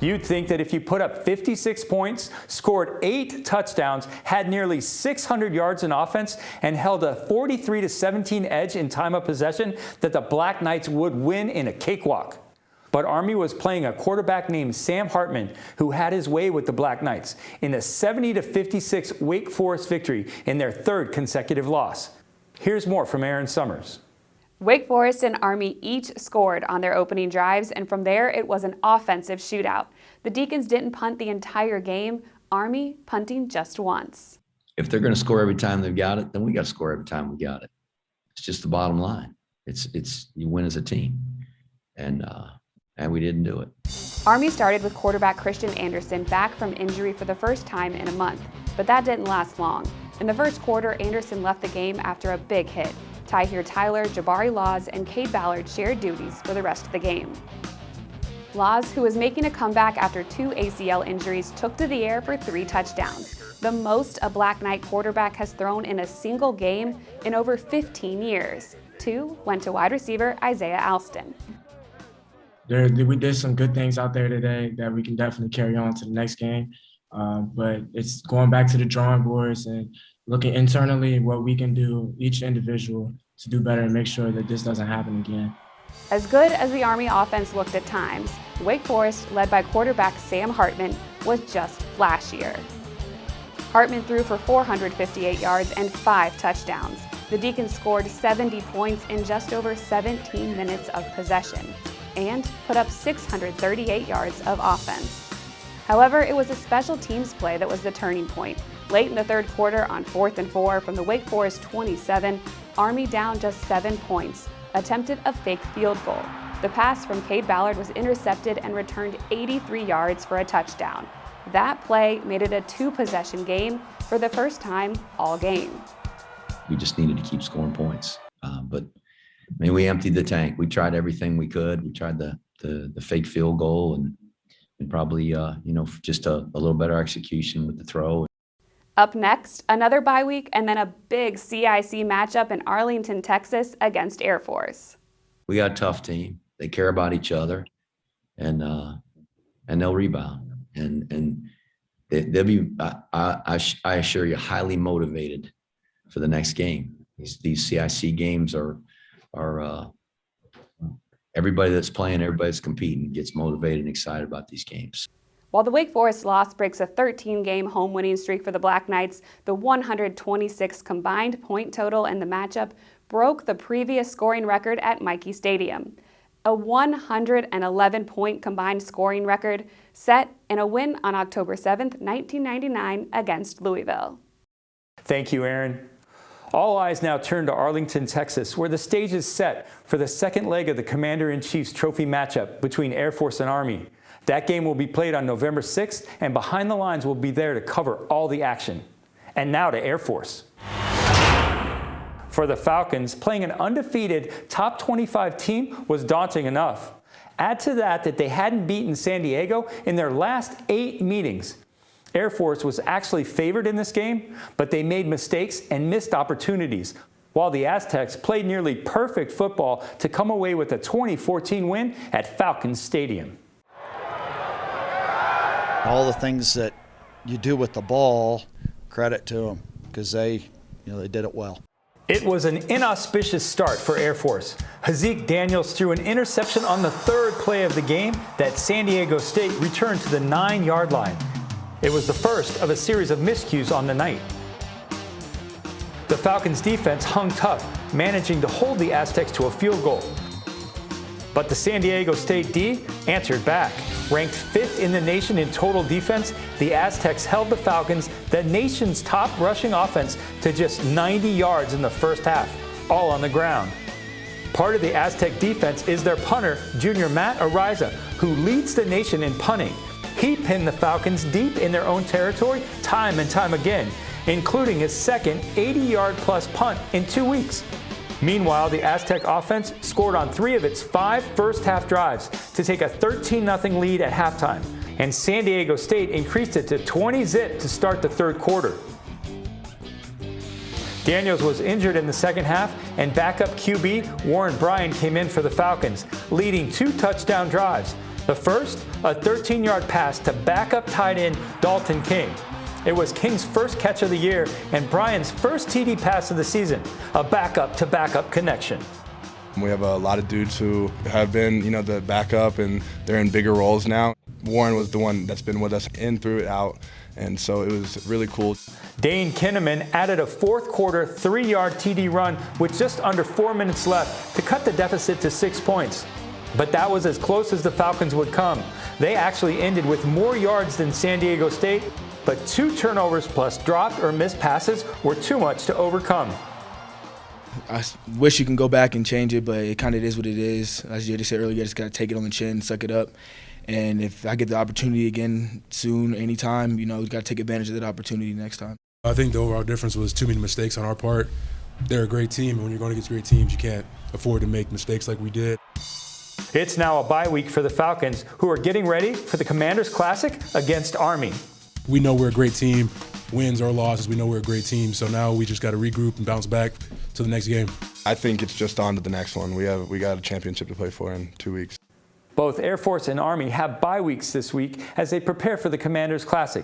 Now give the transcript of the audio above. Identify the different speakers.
Speaker 1: You'd think that if you put up 56 points, scored 8 touchdowns, had nearly 600 yards in offense, and held a 43-17 edge in time of possession, that the Black Knights would win in a cakewalk. But Army was playing a quarterback named Sam Hartman, who had his way with the Black Knights in a 70-56 Wake Forest victory in their 3rd consecutive loss. Here's more from Erin Summers.
Speaker 2: Wake Forest and Army each scored on their opening drives, and from there it was an offensive shootout. The Deacons didn't punt the entire game, Army punting just once.
Speaker 3: If they're going to score every time they've got it, then we got to score every time we got it. It's just the bottom line. It's you win as a team, and we didn't do it.
Speaker 2: Army started with quarterback Christian Anderson back from injury for the first time in a month, but that didn't last long. In the first quarter, Anderson left the game after a big hit. Tyheer Tyler, Jabari Laws, and Cade Ballard shared duties for the rest of the game. Laws, who was making a comeback after 2 ACL injuries, took to the air for 3 touchdowns, the most a Black Knight quarterback has thrown in a single game in over 15 years. 2 went to wide receiver Isaiah Alston.
Speaker 4: We did some good things out there today that we can definitely carry on to the next game, but it's going back to the drawing boards and looking internally what we can do, each individual, to do better and make sure that this doesn't happen again.
Speaker 2: As good as the Army offense looked at times, Wake Forest, led by quarterback Sam Hartman, was just flashier. Hartman threw for 458 yards and 5 touchdowns. The Deacons scored 70 points in just over 17 minutes of possession and put up 638 yards of offense. However, it was a special teams play that was the turning point. Late in the 3rd quarter on 4th and 4 from the Wake Forest 27, Army down just 7 points, attempted a fake field goal. The pass from Cade Ballard was intercepted and returned 83 yards for a touchdown. That play made it a 2-possession game for the first time all game.
Speaker 3: We just needed to keep scoring points. But I mean, we emptied the tank. We tried everything we could. We tried the fake field goal and probably, just a little better execution with the throw.
Speaker 2: Up next, another bye week and then a big CIC matchup in Arlington, Texas against Air Force.
Speaker 3: We got a tough team. They care about each other, and they'll rebound. And they'll be, I assure you, highly motivated for the next game. These CIC games are everybody that's playing, everybody that's competing gets motivated and excited about these games.
Speaker 2: While the Wake Forest loss breaks a 13-game home winning streak for the Black Knights, the 126 combined point total in the matchup broke the previous scoring record at Michie Stadium. A 111-point combined scoring record set in a win on October 7th, 1999 against Louisville.
Speaker 1: Thank you, Erin. All eyes now turn to Arlington, Texas, where the stage is set for the second leg of the Commander-in-Chief's Trophy matchup between Air Force and Army. That game will be played on November 6th, and Behind the Lines will be there to cover all the action. And now to Air Force. For the Falcons, playing an undefeated top 25 team was daunting enough. Add to that they hadn't beaten San Diego in their last 8 meetings. Air Force was actually favored in this game, but they made mistakes and missed opportunities, while the Aztecs played nearly perfect football to come away with a 2014 win at Falcons Stadium.
Speaker 5: All the things that you do with the ball, credit to them, because they did it well.
Speaker 1: It was an inauspicious start for Air Force. Hazik Daniels threw an interception on the 3rd play of the game that San Diego State returned to the 9-yard line. It was the first of a series of miscues on the night. The Falcons' defense hung tough, managing to hold the Aztecs to a field goal. But the San Diego State D answered back. Ranked 5th in the nation in total defense, the Aztecs held the Falcons, the nation's top rushing offense, to just 90 yards in the first half, all on the ground. Part of the Aztec defense is their punter, junior Matt Ariza, who leads the nation in punting. He pinned the Falcons deep in their own territory time and time again, including his second 80-yard-plus punt in 2 weeks. Meanwhile, the Aztec offense scored on 3 of its 5 first-half drives to take a 13-0 lead at halftime, and San Diego State increased it to 20-zip to start the 3rd quarter. Daniels was injured in the second half, and backup QB Warren Bryan came in for the Falcons, leading 2 touchdown drives. The first, a 13-yard pass to backup tight end Dalton King. It was King's first catch of the year and Brian's first TD pass of the season, a backup-to-backup connection.
Speaker 6: We have a lot of dudes who have been, the backup, and they're in bigger roles now. Warren was the one that's been with us in, through it, out, and so it was really cool.
Speaker 1: Dane Kinnaman added a fourth-quarter 3-yard TD run with just under 4 minutes left to cut the deficit to 6 points. But that was as close as the Falcons would come. They actually ended with more yards than San Diego State, but 2 turnovers plus dropped or missed passes were too much to overcome.
Speaker 7: I wish you can go back and change it, but it kind of is what it is. As you said earlier, you just got to take it on the chin, suck it up. And if I get the opportunity again soon, anytime, you got to take advantage of that opportunity next time.
Speaker 8: I think the overall difference was too many mistakes on our part. They're a great team, and when you're going against great teams, you can't afford to make mistakes like we did.
Speaker 1: It's now a bye week for the Falcons, who are getting ready for the Commanders Classic against Army.
Speaker 8: We know we're a great team. Wins or losses, we know we're a great team. So now we just got to regroup and bounce back to the next game.
Speaker 6: I think it's just on to the next one. We got a championship to play for in 2 weeks.
Speaker 1: Both Air Force and Army have bye weeks this week as they prepare for the Commanders Classic.